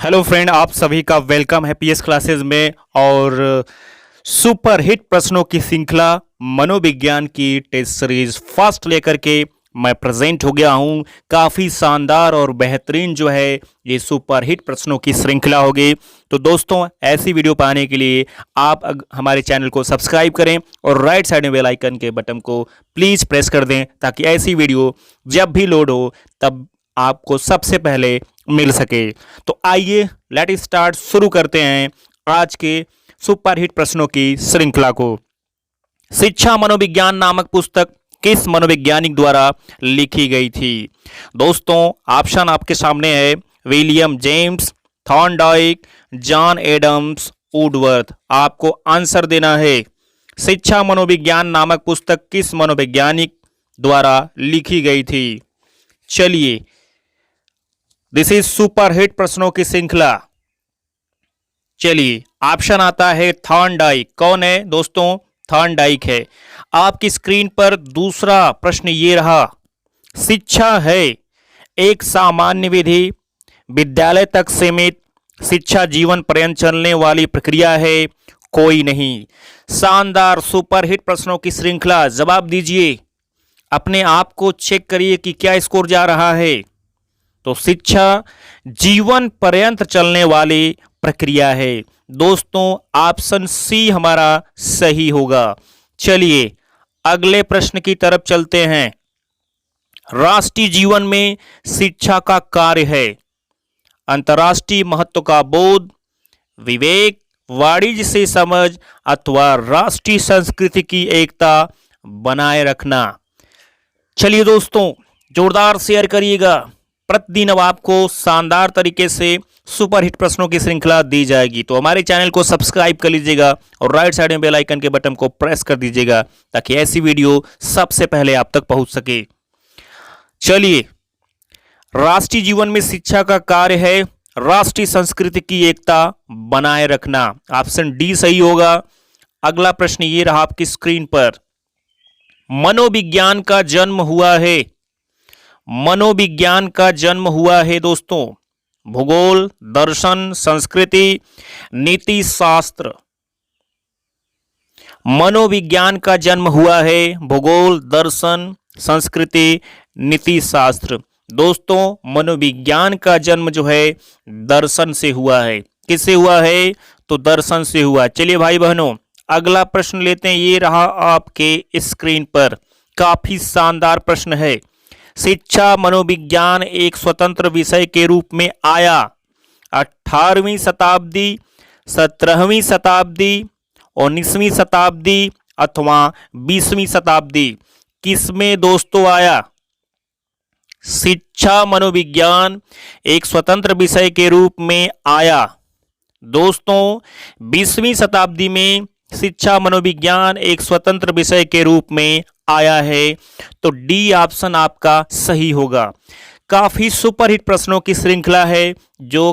Hello friend, आप सभी का वेलकम है पीएस क्लासेस में। और सुपर हिट प्रश्नों की श्रृंखला मनोविज्ञान की टेस्ट सीरीज फर्स्ट लेकर के मैं प्रेजेंट हो गया हूं। काफ़ी शानदार और बेहतरीन जो है ये सुपर हिट प्रश्नों की श्रृंखला होगी। तो दोस्तों, ऐसी वीडियो पाने के लिए आप हमारे चैनल को सब्सक्राइब करें और राइट साइड में बेल आइकन के बटन को प्लीज़ प्रेस कर दें, ताकि ऐसी वीडियो जब भी लोड हो तब आपको सबसे पहले मिल सके। तो आइए लेट स्टार्ट, शुरू करते हैं आज के सुपर हिट प्रश्नों की श्रृंखला को। शिक्षा मनोविज्ञान नामक पुस्तक किस मनोवैज्ञानिक द्वारा लिखी गई थी? दोस्तों, ऑप्शन आपके सामने है। William James, Thorndike, John Adams, Woodworth. आपको आंसर देना है। शिक्षा मनोविज्ञान नामक पुस्तक किस मनोवैज्ञानिक द्वारा लिखी गई थी? चलिए, दिस इज सुपर हिट प्रश्नों की श्रृंखला। चलिए, ऑप्शन आता है थॉर्नडाइक। कौन है दोस्तों? थॉर्नडाइक है। आपकी स्क्रीन पर दूसरा प्रश्न ये रहा। शिक्षा है एक सामान्य विधि, विद्यालय तक सीमित। शिक्षा जीवन पर्यंत चलने वाली प्रक्रिया है, कोई नहीं। शानदार सुपर हिट प्रश्नों की श्रृंखला। जवाब दीजिए, अपने आप को चेक करिए कि क्या स्कोर जा रहा है। तो शिक्षा जीवन पर्यंत चलने वाली प्रक्रिया है। दोस्तों, ऑप्शन सी हमारा सही होगा। चलिए, अगले प्रश्न की तरफ चलते हैं। राष्ट्रीय जीवन में शिक्षा का कार्य है अंतर्राष्ट्रीय महत्व का बोध, विवेक, वाणिज्य से समझ अथवा राष्ट्रीय संस्कृति की एकता बनाए रखना। चलिए दोस्तों, जोरदार शेयर करिएगा। प्रतिदिन अब आपको शानदार तरीके से सुपर हिट प्रश्नों की श्रृंखला दी जाएगी। तो हमारे चैनल को सब्सक्राइब कर लीजिएगा और राइट साइड में बेल आइकन के बटन को प्रेस कर दीजिएगा, ताकि ऐसी वीडियो सबसे पहले आप तक पहुंच सके। चलिए, राष्ट्रीय जीवन में शिक्षा का कार्य है राष्ट्रीय संस्कृति की एकता बनाए रखना। ऑप्शन डी सही होगा। अगला प्रश्न ये रहा आपकी स्क्रीन पर। मनोविज्ञान का जन्म हुआ है। मनोविज्ञान का जन्म हुआ है दोस्तों भूगोल, दर्शन, संस्कृति, नीति शास्त्र। मनोविज्ञान का जन्म हुआ है भूगोल, दर्शन, संस्कृति, नीति शास्त्र। दोस्तों, मनोविज्ञान का जन्म जो है दर्शन से हुआ है। किससे हुआ है? तो दर्शन से हुआ। चलिए भाई बहनों, अगला प्रश्न लेते हैं। ये रहा आपके स्क्रीन पर। काफी शानदार प्रश्न है। शिक्षा मनोविज्ञान एक स्वतंत्र विषय के रूप में आया 18वीं शताब्दी, 17वीं शताब्दी, 19वीं शताब्दी अथवा 20वीं शताब्दी। किसमें दोस्तों आया? शिक्षा मनोविज्ञान एक स्वतंत्र विषय के रूप में आया दोस्तों 20वीं शताब्दी में शिक्षा मनोविज्ञान एक स्वतंत्र विषय के रूप में आया है। तो डी ऑप्शन आपका सही होगा। काफी सुपरहिट प्रश्नों की श्रृंखला है जो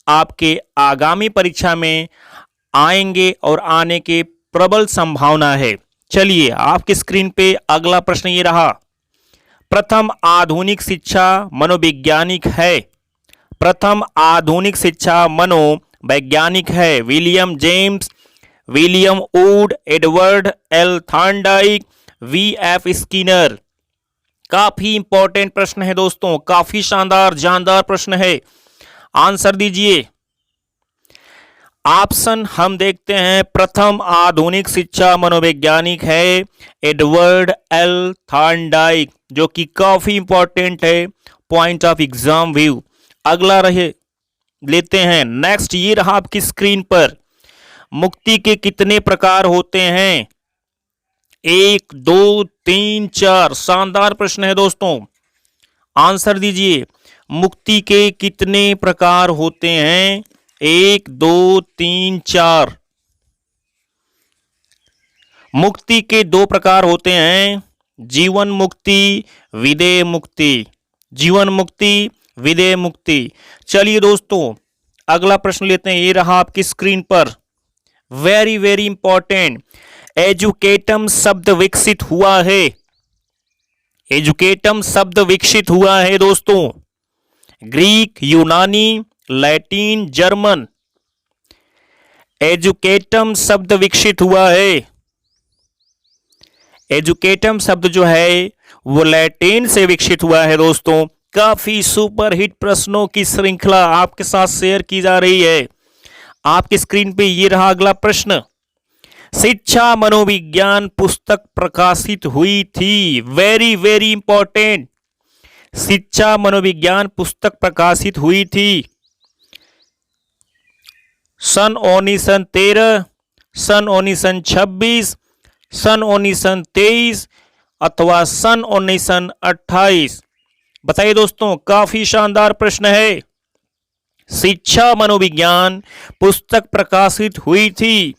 आपके आगामी परीक्षा में आएंगे और आने के प्रबल संभावना है। चलिए, आपकी स्क्रीन पे अगला प्रश्न ये रहा। प्रथम आधुनिक शिक्षा मनोवैज्ञानिक है। प्रथम आधुनिक शिक्षा मनोवैज्ञानिक है William James, William Wood, Edward L Thorndike, B F. Skinner. काफी इंपॉर्टेंट प्रश्न है दोस्तों, काफी शानदार जानदार प्रश्न है। आंसर दीजिए। ऑप्शन हम देखते हैं। प्रथम आधुनिक शिक्षा मनोवैज्ञानिक है एडवर्ड एल थॉर्नडाइक, जो कि काफी इंपॉर्टेंट है पॉइंट ऑफ एग्जाम व्यू। अगला रहे लेते हैं। नेक्स्ट ये रहा आपकी स्क्रीन पर। मुक्ति के कितने प्रकार होते हैं? 1, 2, 3, 4। शानदार प्रश्न है दोस्तों, आंसर दीजिए। मुक्ति के कितने प्रकार होते हैं? 1, 2, 3, 4। मुक्ति के 2 प्रकार होते हैं, जीवन मुक्ति, विदेह मुक्ति। जीवन मुक्ति, विदेह मुक्ति। चलिए दोस्तों, अगला प्रश्न लेते हैं। ये रहा आपकी स्क्रीन पर। Very very important. एजुकेटम शब्द विकसित हुआ है। एजुकेटम शब्द विकसित हुआ है दोस्तों ग्रीक, यूनानी, लैटिन, जर्मन। एजुकेटम शब्द विकसित हुआ है। एजुकेटम शब्द जो है वो लैटिन से विकसित हुआ है दोस्तों। काफी सुपरहिट प्रश्नों की श्रृंखला आपके साथ शेयर की जा रही है। आपकी स्क्रीन पे ये रहा अगला प्रश्न। शिक्षा मनोविज्ञान पुस्तक प्रकाशित हुई थी। Very very important. शिक्षा मनोविज्ञान पुस्तक प्रकाशित हुई थी सन 1913, सन 1926, सन 1923 अथवा सन 1928। बताइए दोस्तों, काफी शानदार प्रश्न है। शिक्षा मनोविज्ञान पुस्तक प्रकाशित हुई थी।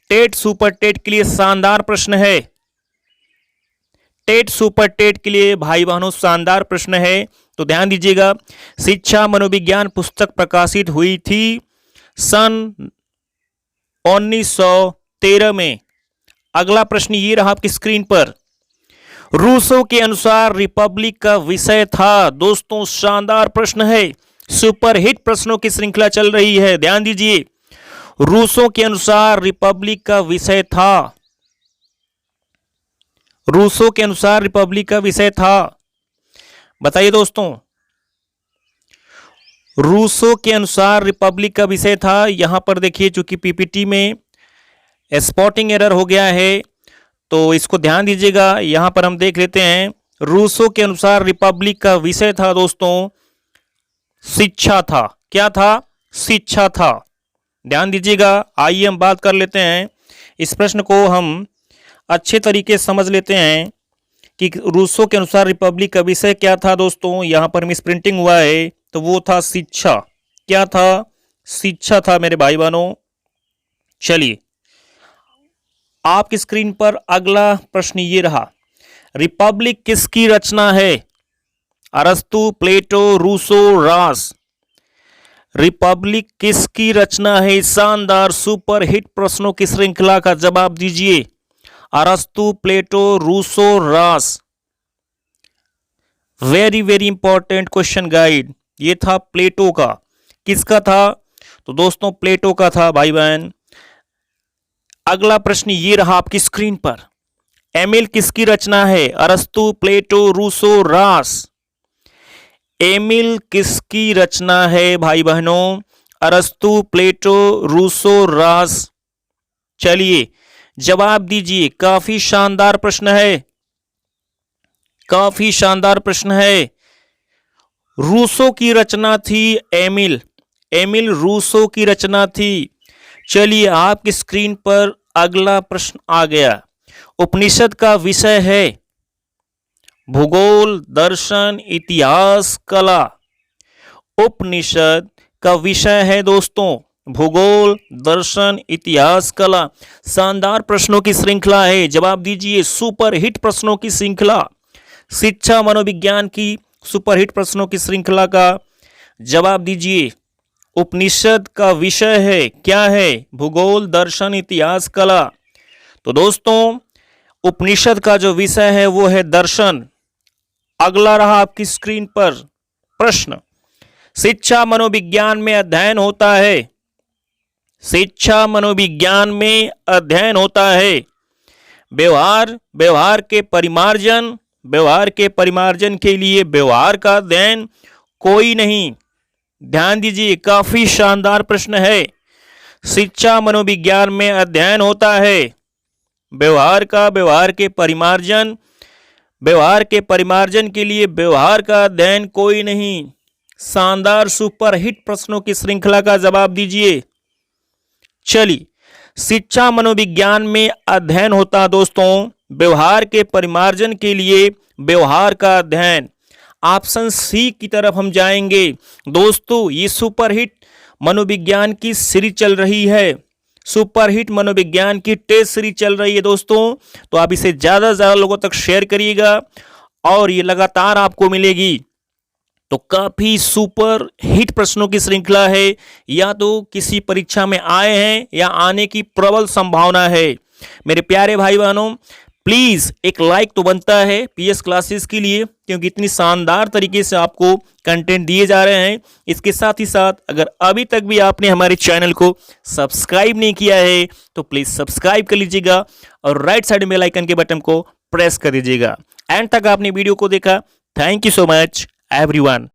टेट सुपर टेट के लिए शानदार प्रश्न है। टेट सुपर टेट के लिए भाई बहनों शानदार प्रश्न है, तो ध्यान दीजिएगा। शिक्षा मनोविज्ञान पुस्तक प्रकाशित हुई थी सन 1913 में। अगला प्रश्न ये रहा आपकी स्क्रीन पर। रूसो के अनुसार रिपब्लिक का विषय था। दोस्तों शानदार प्रश्न है। सुपरहिट प्रश्नों की श्रृंखला चल रही है, ध्यान दीजिए। रूसो के अनुसार रिपब्लिक का विषय था। रूसो के अनुसार रिपब्लिक का विषय था। बताइए दोस्तों, रूसो के अनुसार रिपब्लिक का विषय था। यहां पर देखिए, चूंकि पीपीटी में स्पॉटिंग एरर हो गया है, तो इसको ध्यान दीजिएगा। यहां पर हम देख लेते हैं। रूसो के अनुसार रिपब्लिक का विषय था दोस्तों शिक्षा था। क्या था? शिक्षा था। ध्यान दीजिएगा। आइए हम बात कर लेते हैं। इस प्रश्न को हम अच्छे तरीके से समझ लेते हैं कि रूसो के अनुसार रिपब्लिक का विषय क्या था दोस्तों। यहां पर मिस प्रिंटिंग हुआ है, तो वो था शिक्षा। क्या था? शिक्षा था मेरे भाई बहनों। चलिए, आपकी स्क्रीन पर अगला प्रश्न ये रहा। रिपब्लिक किसकी रचना है? अरस्तु, प्लेटो, रूसो, रास। रिपब्लिक किसकी रचना है? शानदार सुपर हिट प्रश्नों की श्रृंखला का जवाब दीजिए। अरस्तु, प्लेटो, रूसो, रास। Very very important question guide. ये था प्लेटो का। किसका था? तो दोस्तों प्लेटो का था भाई बहन। अगला प्रश्न ये रहा आपकी स्क्रीन पर। एमिल किसकी रचना है? अरस्तु, प्लेटो, रूसो, रास। एमिल किसकी रचना है भाई बहनों? अरस्तु, प्लेटो, रूसो, रास। चलिए जवाब दीजिए। काफी शानदार प्रश्न है। काफी शानदार प्रश्न है। रूसो की रचना थी एमिल। एमिल रूसो की रचना थी। चलिए आपकी स्क्रीन पर अगला प्रश्न आ गया। उपनिषद का विषय है भूगोल, दर्शन, इतिहास, कला। उपनिषद का विषय है दोस्तों भूगोल, दर्शन, इतिहास, कला। शानदार प्रश्नों की श्रृंखला है। जवाब दीजिए। सुपरहिट प्रश्नों की श्रृंखला, शिक्षा मनोविज्ञान की सुपरहिट प्रश्नों की श्रृंखला का जवाब दीजिए। उपनिषद का विषय है क्या है? भूगोल, दर्शन, इतिहास, कला। तो दोस्तों उपनिषद का जो विषय है वो है दर्शन। अगला रहा आपकी स्क्रीन पर प्रश्न। शिक्षा मनोविज्ञान में अध्ययन होता है। शिक्षा मनोविज्ञान में अध्ययन होता है व्यवहार, व्यवहार के परिमार्जन, व्यवहार के परिमार्जन के लिए व्यवहार का अध्ययन, कोई नहीं। ध्यान दीजिए, काफी शानदार प्रश्न है। शिक्षा मनोविज्ञान में अध्ययन होता है व्यवहार का, व्यवहार के परिमार्जन, व्यवहार के परिमार्जन के लिए व्यवहार का अध्ययन, कोई नहीं। शानदार सुपरहिट प्रश्नों की श्रृंखला का जवाब दीजिए। चलिए, शिक्षा मनोविज्ञान में अध्ययन होता दोस्तों व्यवहार के परिमार्जन के लिए व्यवहार का अध्ययन। ऑप्शन सी की तरफ हम जाएंगे। दोस्तों ये सुपरहिट मनोविज्ञान की सीरीज चल रही है। सुपरहिट मनोविज्ञान की टेस्ट सीरीज चल रही है दोस्तों। तो आप इसे ज्यादा से ज्यादा लोगों तक शेयर करिएगा और ये लगातार आपको मिलेगी। तो काफी सुपर हिट प्रश्नों की श्रृंखला है। या तो किसी परीक्षा में आए हैं या आने की प्रबल संभावना है। मेरे प्यारे भाई बहनों, प्लीज एक लाइक तो बनता है पीएस क्लासेस के लिए, क्योंकि इतनी शानदार तरीके से आपको कंटेंट दिए जा रहे हैं। इसके साथ ही साथ अगर अभी तक भी आपने हमारे चैनल को सब्सक्राइब नहीं किया है तो प्लीज सब्सक्राइब कर लीजिएगा और राइट साइड में बेल आइकन के बटन को प्रेस कर दीजिएगा। एंड तक आपने वीडियो को देखा, thank you so much everyone.